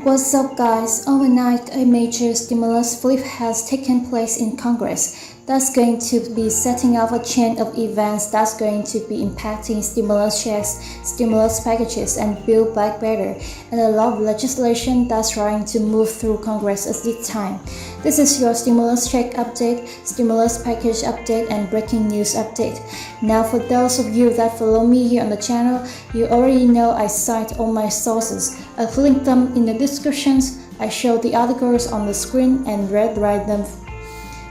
What's up, guys? Overnight, a major stimulus flip has taken place in Congress. That's going to be setting up a chain of events that's going to be impacting stimulus checks, stimulus packages, and Build Back Better, and a lot of legislation that's trying to move through Congress at this time. This is your stimulus check update, stimulus package update, and breaking news update. Now, for those of you that follow me here on the channel, you already know I cite all my sources. I've linked them in the descriptions. I show the articles on the screen and write them.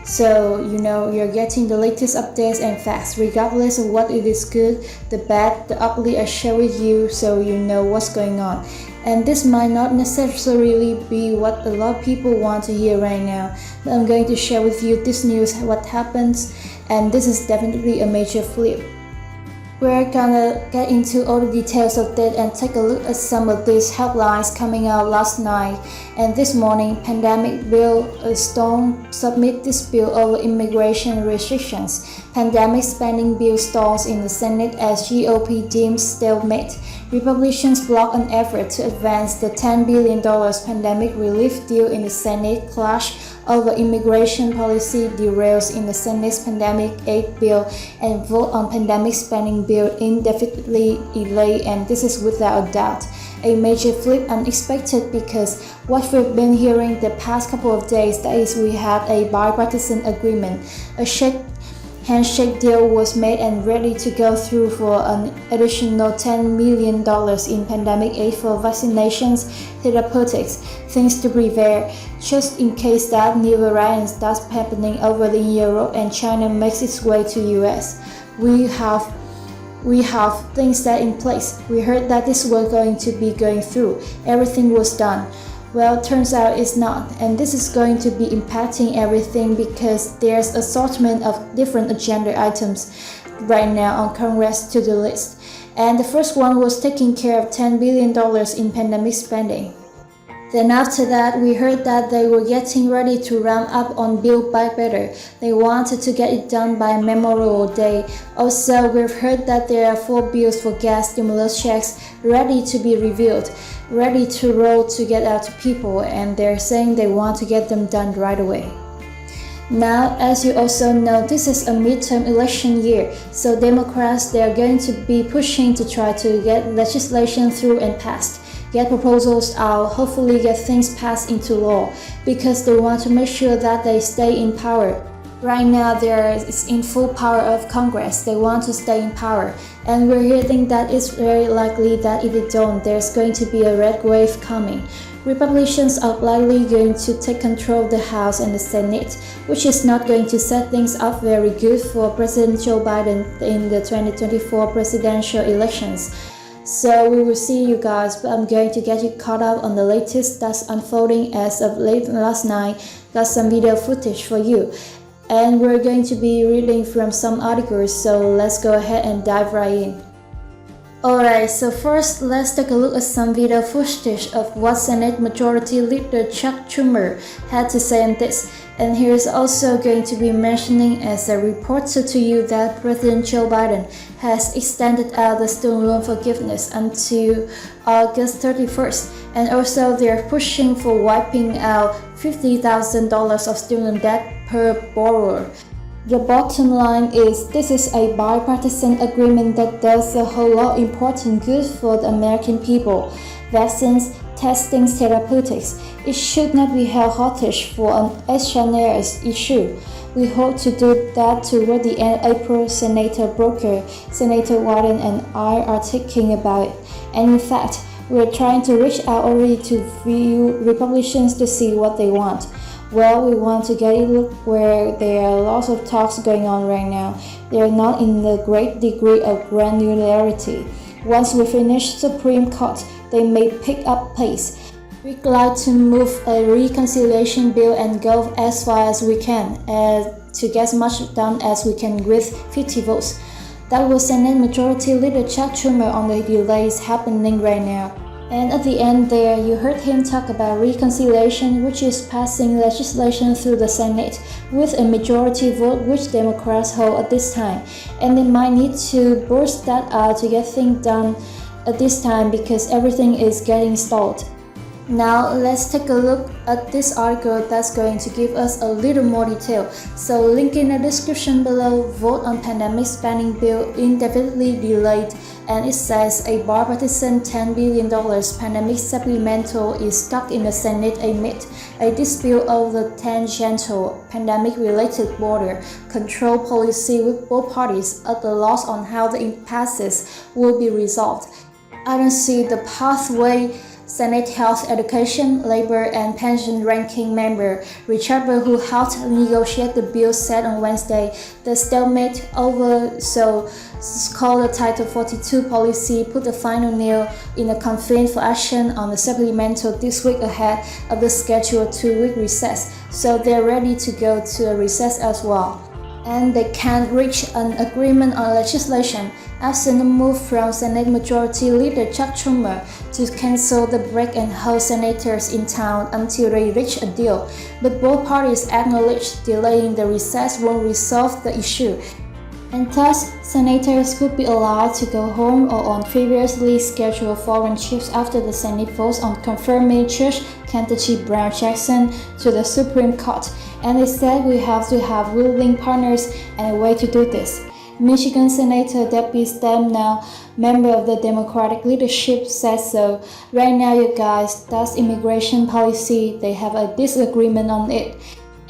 So you know you're getting the latest updates and facts regardless of what it is good, the bad, the ugly. I share with you so you know what's going on. And this might not necessarily be what a lot of people want to hear right now, but I'm going to share with you this news, what happens, and this is definitely a major flip. We're gonna get into all the details of that and take a look at some of these headlines coming out last night and this morning. Pandemic bill, Stone submit this bill over immigration restrictions. Pandemic spending bill stalls in the Senate as GOP deems stalemate. Republicans block an effort to advance the $10 billion pandemic relief deal in the Senate. Clash over immigration policy derails in the Senate's pandemic aid bill, and vote on pandemic spending bill indefinitely delayed. And this is without a doubt a major flip, unexpected, because what we've been hearing the past couple of days, that is, we had a bipartisan agreement, a handshake deal was made and ready to go through for an additional $10 million in pandemic aid for vaccinations, therapeutics, things to prepare, just in case that new variant starts happening over in Europe and China makes its way to US. We have things that in place. We heard that this was going to be going through. Everything was done. Well, turns out it's not, and this is going to be impacting everything because there's assortment of different agenda items right now on Congress to the list. And the first one was taking care of $10 billion in pandemic spending. Then after that, we heard that they were getting ready to ramp up on Build Back Better. They wanted to get it done by Memorial Day. Also, we've heard that there are 4 bills for gas stimulus checks ready to be revealed, ready to roll to get out to people, and they're saying they want to get them done right away. Now, as you also know, this is a midterm election year, so Democrats, they're going to be pushing to try to get legislation through and passed, get proposals out, hopefully get things passed into law, because they want to make sure that they stay in power. Right now, they're in full power of Congress. They want to stay in power, and we're hearing that it's very likely that if they don't, there's going to be a red wave coming. Republicans are likely going to take control of the House and the Senate, which is not going to set things up very good for President Joe Biden in the 2024 presidential elections. So we will see, you guys, but I'm going to get you caught up on the latest that's unfolding as of late last night. Got some video footage for you, and we're going to be reading from some articles, so let's go ahead and dive right in. Alright, so first let's take a look at some video footage of what Senate Majority Leader Chuck Schumer had to say on this. And here's also going to be mentioning as a reporter to you that President Joe Biden has extended out the student loan forgiveness until August 31st. And also they're pushing for wiping out $50,000 of student debt per borrower. The bottom line is this is a bipartisan agreement that does a whole lot of important good for the American people. Vaccines, testing, therapeutics. It should not be held hostage for an extraneous issue. We hope to do that toward the end of April. Senator Booker, Senator Warren, and I are thinking about it. And in fact, we're trying to reach out already to few Republicans to see what they want. Well, we want to get it where there are lots of talks going on right now. They are not in the great degree of granularity. Once we finish Supreme Court, they may pick up pace. We'd like to move a reconciliation bill and go as far as we can to get as much done as we can with 50 votes. That was Senate Majority Leader Chuck Schumer on the delays happening right now. And at the end there, you heard him talk about reconciliation, which is passing legislation through the Senate with a majority vote, which Democrats hold at this time. And they might need to burst that out to get things done at this time because everything is getting stalled. Now let's take a look at this article that's going to give us a little more detail. So link in the description below. Vote on pandemic spending bill indefinitely delayed, and it says a bipartisan $10 billion pandemic supplemental is stuck in the Senate amid a dispute over the tangential pandemic-related border control policy, with both parties at a loss on how the impasses will be resolved. I don't see the pathway. Senate Health, Education, Labor, and Pension Ranking Member Richard Burr, who helped negotiate the bill, said on Wednesday the stalemate over so-called Title 42 policy put the final nail in a convene for action on the supplemental this week ahead of the scheduled 2-week recess, so they're ready to go to a recess as well. And they can't reach an agreement on legislation, absent a move from Senate Majority Leader Chuck Schumer to cancel the break and hold senators in town until they reach a deal. But both parties acknowledge delaying the recess won't resolve the issue, and thus senators could be allowed to go home or on previously scheduled foreign trips after the Senate votes on confirming Judge Ketanji Brown Jackson to the Supreme Court. And they said we have to have willing partners and a way to do this. Michigan Senator Debbie Stabenow, member of the Democratic leadership, said so. Right now, you guys, that's immigration policy. They have a disagreement on it.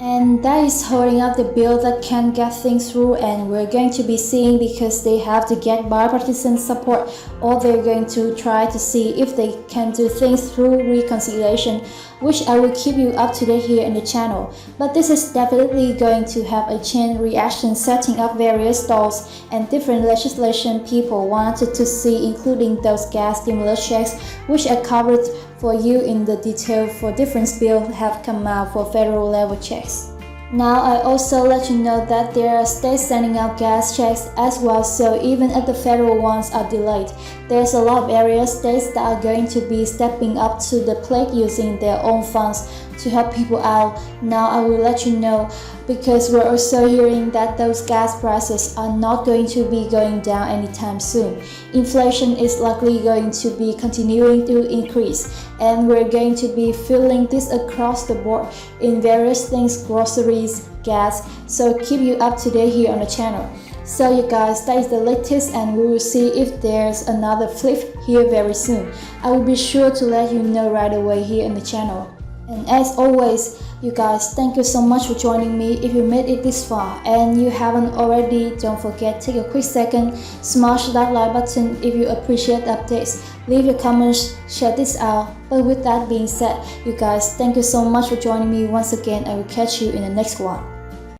And that is holding up the bill that can get things through, and we're going to be seeing, because they have to get bipartisan support, or they're going to try to see if they can do things through reconciliation, which I will keep you up to date here in the channel. But this is definitely going to have a chain reaction, setting up various stalls and different legislation people wanted to see, including those gas stimulus checks, which I covered for you in the detail for different bills have come out for federal level checks. Now I also let you know that there are states sending out gas checks as well, so even if the federal ones are delayed, there's a lot of area states that are going to be stepping up to the plate using their own funds to help people out. Now I will let you know, because we're also hearing that those gas prices are not going to be going down anytime soon. Inflation is likely going to be continuing to increase, and we're going to be feeling this across the board in various things, groceries, gas, so keep you up to date here on the channel. So you guys, that is the latest, and we will see if there's another flip here very soon. I will be sure to let you know right away here on the channel. And as always, you guys, thank you so much for joining me. If you made it this far and you haven't already, don't forget, take a quick second, smash that like button if you appreciate the updates, leave your comments, share this out. But with that being said, you guys, thank you so much for joining me once again. I will catch you in the next one.